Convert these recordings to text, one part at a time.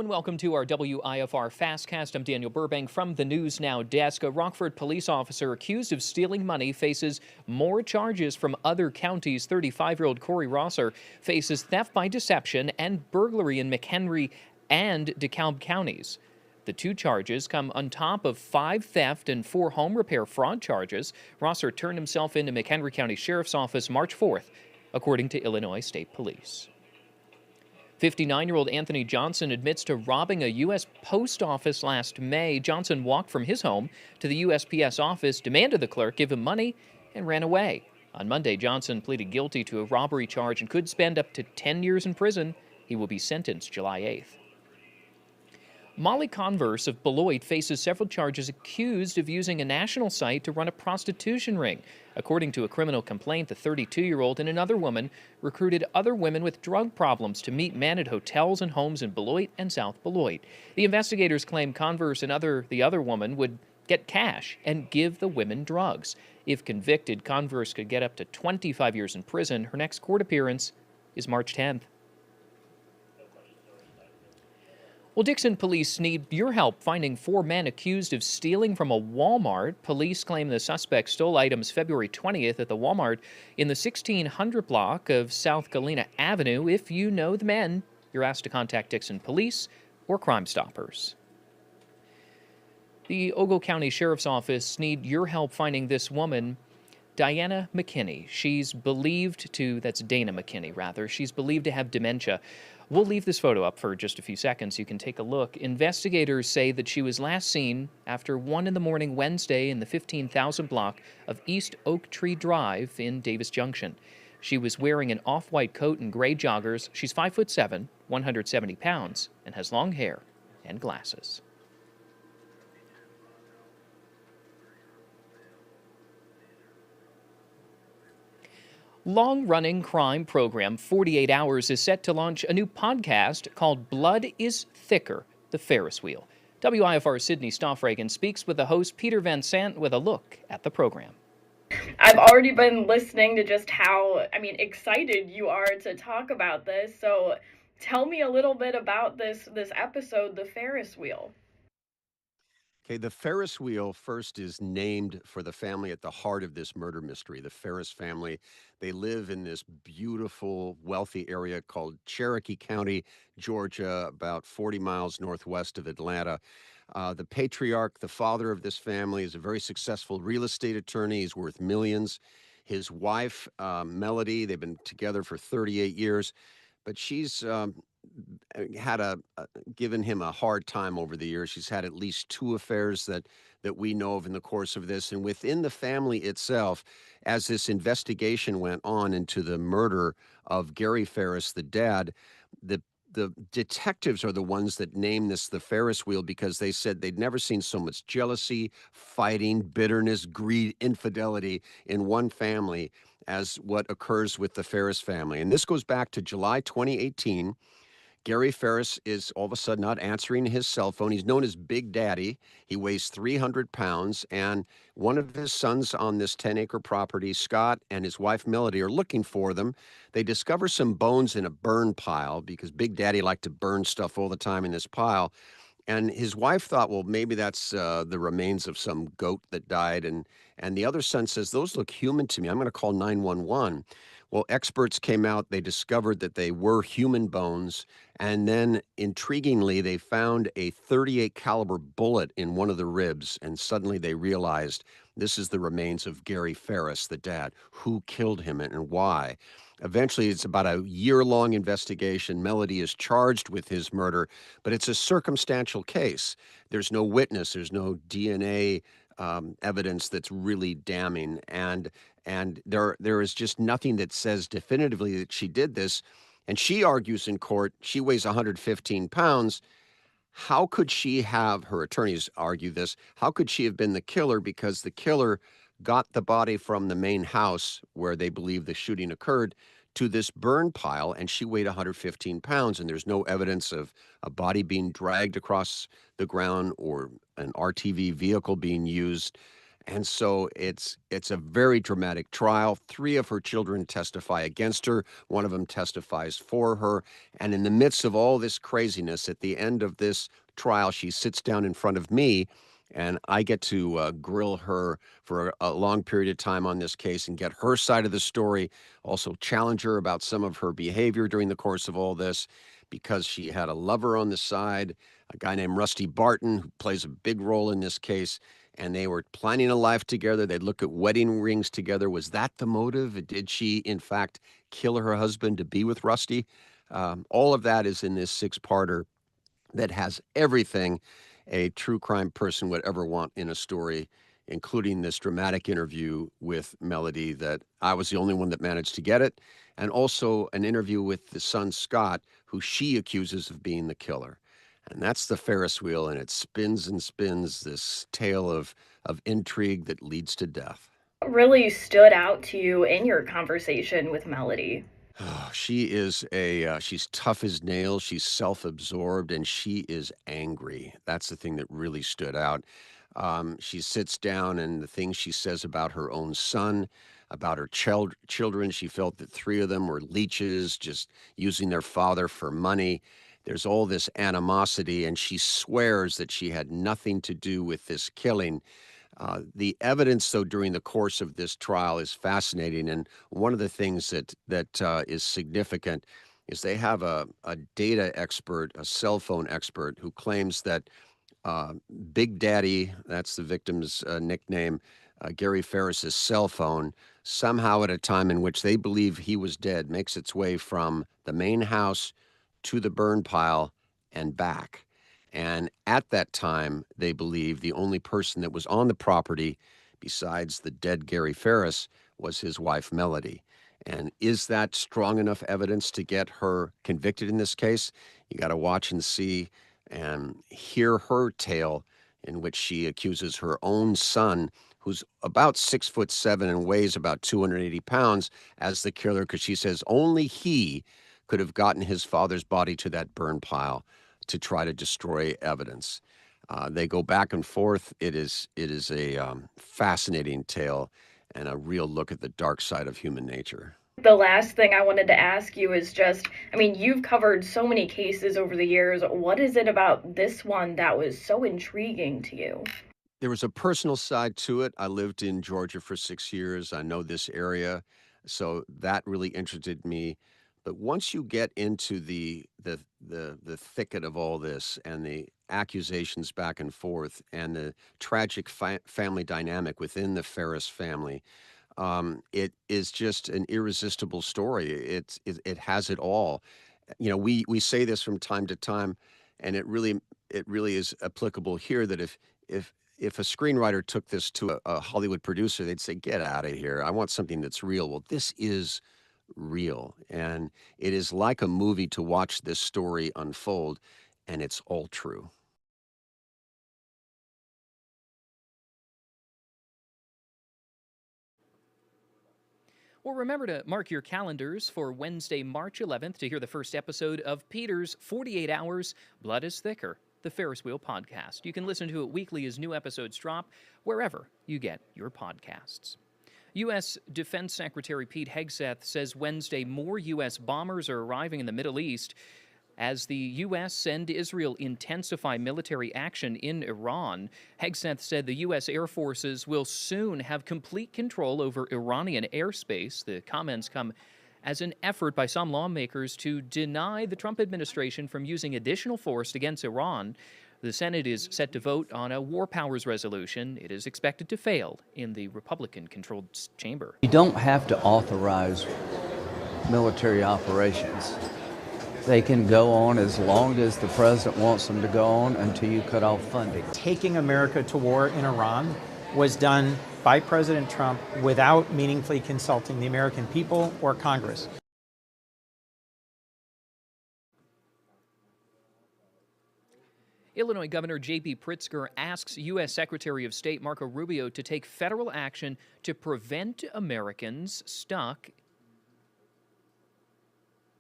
And welcome to our WIFR Fastcast. I'm Daniel Burbank from the News Now desk. A Rockford police officer accused of stealing money faces more charges from other counties. 35-year-old Corey Rosser faces theft by deception and burglary in McHenry and DeKalb counties. The two charges come on top of 5 theft and 4 home repair fraud charges. Rosser turned himself into McHenry County Sheriff's Office March 4th, according to Illinois State Police. 59-year-old Anthony Johnson admits to robbing a U.S. post office last May. Johnson walked from his home to the USPS office, demanded the clerk give him money, and ran away. On Monday, Johnson pleaded guilty to a robbery charge and could spend up to 10 years in prison. He will be sentenced July 8th. Molly Converse of Beloit faces several charges, accused of using a national site to run a prostitution ring. According to a criminal complaint, the 32-year-old and another woman recruited other women with drug problems to meet men at hotels and homes in Beloit and South Beloit. The investigators claim Converse and the other woman would get cash and give the women drugs. If convicted, Converse could get up to 25 years in prison. Her next court appearance is March 10th. Well, Dixon police need your help finding 4 men accused of stealing from a Walmart. Police claim the suspects stole items February 20th at the Walmart in the 1600 block of South Galena Avenue. If you know the men, you're asked to contact Dixon Police or Crime Stoppers. The Ogle County Sheriff's Office need your help finding this woman, Diana McKinney. She's believed to, that's Dana McKinney, rather. She's believed to have dementia. We'll leave this photo up for just a few seconds. You can take a look. Investigators say that she was last seen after 1 a.m. Wednesday in the 15,000 block of East Oak Tree Drive in Davis Junction. She was wearing an off-white coat and gray joggers. She's 5'7", 170 pounds, and has long hair and glasses. Long-running crime program 48 Hours is set to launch a new podcast called Blood is Thicker, the Ferris Wheel. WIFR's Sydney Stoffragan speaks with the host Peter Van Sant with a look at the program. I've already been listening to just how, excited you are to talk about this. So tell me a little bit about this episode, the Ferris Wheel. Okay, the Ferris wheel first is named for the family at the heart of this murder mystery, the Ferris family. They live in this beautiful, wealthy area called Cherokee County, Georgia, about 40 miles northwest of Atlanta. The patriarch, the father of this family, is a very successful real estate attorney. He's worth millions. His wife, Melody, they've been together for 38 years, but she's given him a hard time over the years. She's had at least 2 affairs that we know of in the course of this. And within the family itself, as this investigation went on into the murder of Gary Ferris, the dad, the detectives are the ones that named this the Ferris wheel because they said they'd never seen so much jealousy, fighting, bitterness, greed, infidelity in one family as what occurs with the Ferris family. And this goes back to July 2018. Gary Ferris is all of a sudden not answering his cell phone. He's known as Big Daddy. He weighs 300 pounds. And one of his sons on this 10-acre property, Scott, and his wife, Melody, are looking for them. They discover some bones in a burn pile because Big Daddy liked to burn stuff all the time in this pile. And his wife thought, well, maybe that's the remains of some goat that died. And the other son says, those look human to me. I'm going to call 911. Well, experts came out. They discovered that they were human bones. And then, intriguingly, they found a .38 caliber bullet in one of the ribs. And suddenly they realized this is the remains of Gary Ferris, the dad. Who killed him and why? Eventually, it's about a year-long investigation. Melody is charged with his murder, but it's a circumstantial case. There's no witness. There's no DNA evidence that's really damning. And there is just nothing that says definitively that she did this. And she argues in court, she weighs 115 pounds. How could she have, her attorneys argue this, how could she have been the killer? Because the killer got the body from the main house where they believe the shooting occurred to this burn pile, and she weighed 115 pounds, and there's no evidence of a body being dragged across the ground or an RTV vehicle being used. And so it's a very dramatic trial. Three of her children testify against her. One of them testifies for her. And in the midst of all this craziness, at the end of this trial, she sits down in front of me, and I get to grill her for a long period of time on this case and get her side of the story. Also challenge her about some of her behavior during the course of all this, because she had a lover on the side, a guy named Rusty Barton, who plays a big role in this case, and they were planning a life together. They'd look at wedding rings together. Was that the motive? Did she, in fact, kill her husband to be with Rusty? All of that is in this six-parter that has everything a true crime person would ever want in a story, including this dramatic interview with Melody that I was the only one that managed to get it, and also an interview with the son Scott, who she accuses of being the killer. And that's the Ferris wheel, and it spins and spins, this tale of intrigue that leads to death. What really stood out to you in your conversation with Melody? Oh, she is she's tough as nails. She's self-absorbed, and she is angry. That's the thing that really stood out. She sits down, and the things she says about her own son, about her children, she felt that three of them were leeches, just using their father for money. There's all this animosity, and she swears that she had nothing to do with this killing. The evidence, though, during the course of this trial is fascinating, and one of the things that is significant is they have a data expert, a cell phone expert, who claims that uh, Big Daddy, that's the victim's nickname, Gary Ferris's cell phone, somehow at a time in which they believe he was dead, makes its way from the main house to the burn pile and back. And at that time, they believe the only person that was on the property besides the dead Gary Ferris was his wife, Melody. And is that strong enough evidence to get her convicted in this case? You got to watch and see and hear her tale, in which she accuses her own son, who's about 6'7" and weighs about 280 pounds, as the killer, because she says only he could have gotten his father's body to that burn pile to try to destroy evidence. They go back and forth. It is a fascinating tale and a real look at the dark side of human nature. The last thing I wanted to ask you is just, I mean, you've covered so many cases over the years. What is it about this one that was so intriguing to you? There was a personal side to it. I lived in Georgia for 6 years. I know this area, so that really interested me. But once you get into the thicket of all this and the accusations back and forth and the tragic family dynamic within the Ferris family, it is just an irresistible story. It has it all. We say this from time to time, and it really is applicable here, that if a screenwriter took this to a Hollywood producer, they'd say, "Get out of here. I want something that's real." Well, this is real, and it is like a movie to watch this story unfold, and it's all true. Well, remember to mark your calendars for Wednesday, March 11th to hear the first episode of Peter's 48 Hours Blood is Thicker, the Ferris Wheel podcast. You can listen to it weekly as new episodes drop, wherever you get your podcasts. U.S. Defense Secretary Pete Hegseth says Wednesday more U.S. bombers are arriving in the Middle East as the U.S. and Israel intensify military action in Iran. Hegseth said the U.S. Air Forces will soon have complete control over Iranian airspace. The comments come as an effort by some lawmakers to deny the Trump administration from using additional force against Iran. The Senate is set to vote on a war powers resolution. It is expected to fail in the Republican-controlled chamber. You don't have to authorize military operations. They can go on as long as the president wants them to go on until you cut off funding. Taking America to war in Iran was done by President Trump without meaningfully consulting the American people or Congress. Illinois Governor J.B. Pritzker asks U.S. Secretary of State Marco Rubio to take federal action to prevent Americans stuck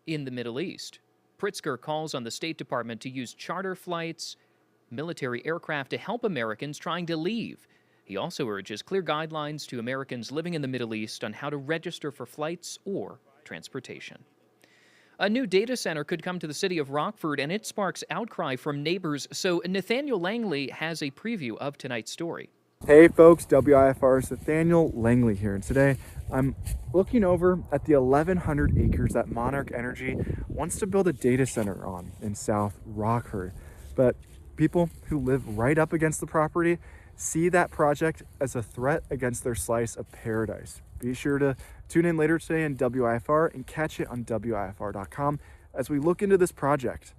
in the Middle East. Pritzker calls on the State Department to use charter flights, military aircraft to help Americans trying to leave. He also urges clear guidelines to Americans living in the Middle East on how to register for flights or transportation. A new data center could come to the city of Rockford, and it sparks outcry from neighbors. So Nathaniel Langley has a preview of tonight's story. Hey folks, WIFR's Nathaniel Langley here, and today I'm looking over at the 1,100 acres that Monarch Energy wants to build a data center on in South Rockford. But people who live right up against the property see that project as a threat against their slice of paradise. Be sure to tune in later today in WIFR and catch it on WIFR.com as we look into this project.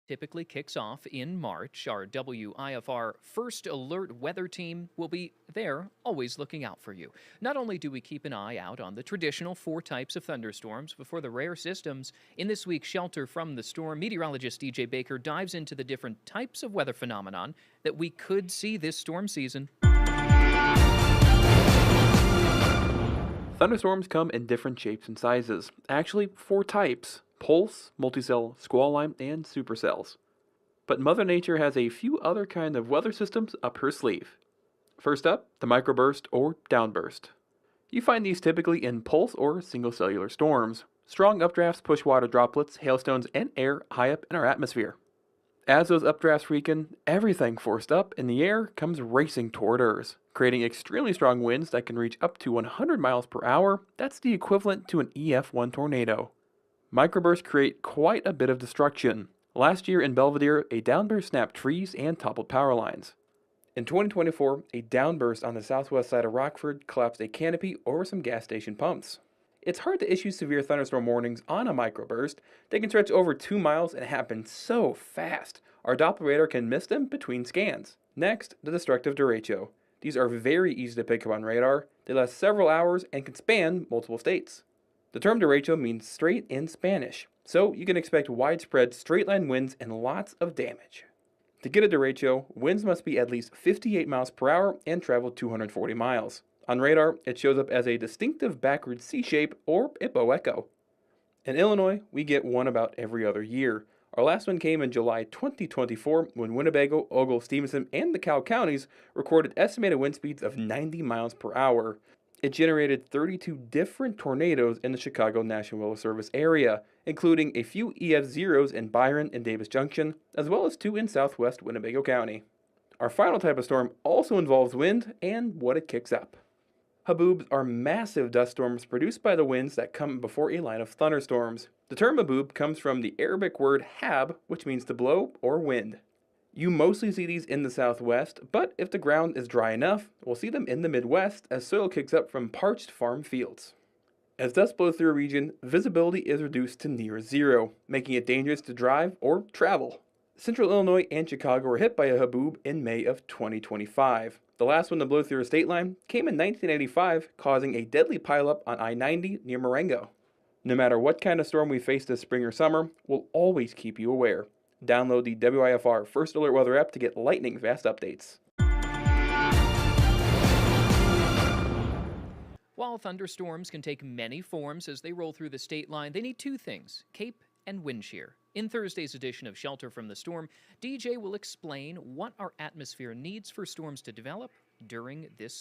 Typically kicks off in March. Our WIFR First Alert weather team will be there, always looking out for you. Not only do we keep an eye out on the traditional 4 types of thunderstorms, but for the rare systems, in this week's Shelter from the Storm, meteorologist DJ Baker dives into the different types of weather phenomenon that we could see this storm season. Thunderstorms come in different shapes and sizes. Actually, 4 types: pulse, multicell, squall line, and supercells. But Mother Nature has a few other kind of weather systems up her sleeve. First up, the microburst or downburst. You find these typically in pulse or single cellular storms. Strong updrafts push water droplets, hailstones, and air high up in our atmosphere. As those updrafts weaken, everything forced up in the air comes racing toward Earth, creating extremely strong winds that can reach up to 100 miles per hour. That's the equivalent to an EF1 tornado. Microbursts create quite a bit of destruction. Last year in Belvedere, a downburst snapped trees and toppled power lines. In 2024, a downburst on the southwest side of Rockford collapsed a canopy over some gas station pumps. It's hard to issue severe thunderstorm warnings on a microburst. They can stretch over 2 miles and happen so fast, our Doppler radar can miss them between scans. Next, the destructive derecho. These are very easy to pick up on radar. They last several hours and can span multiple states. The term derecho means straight in Spanish, so you can expect widespread straight-line winds and lots of damage. To get a derecho, winds must be at least 58 miles per hour and travel 240 miles. On radar, it shows up as a distinctive backward C shape or IPO echo. In Illinois, we get one about every other year. Our last one came in July 2024 when Winnebago, Ogle, Stevenson, and the Cow counties recorded estimated wind speeds of 90 miles per hour. It generated 32 different tornadoes in the Chicago National Weather Service area, including a few EF0s in Byron and Davis Junction, as well as 2 in southwest Winnebago County. Our final type of storm also involves wind and what it kicks up. Haboobs are massive dust storms produced by the winds that come before a line of thunderstorms. The term haboob comes from the Arabic word hab, which means to blow or wind. You mostly see these in the southwest, but if the ground is dry enough, we'll see them in the Midwest as soil kicks up from parched farm fields. As dust blows through a region, visibility is reduced to near zero, making it dangerous to drive or travel. Central Illinois and Chicago were hit by a haboob in May of 2025. The last one to blow through a state line came in 1985, causing a deadly pileup on I-90 near Marengo. No matter what kind of storm we face this spring or summer, we'll always keep you aware. Download the WIFR First Alert Weather app to get lightning-fast updates. While thunderstorms can take many forms as they roll through the state line, they need 2 things: cape and wind shear. In Thursday's edition of Shelter from the Storm, DJ will explain what our atmosphere needs for storms to develop during this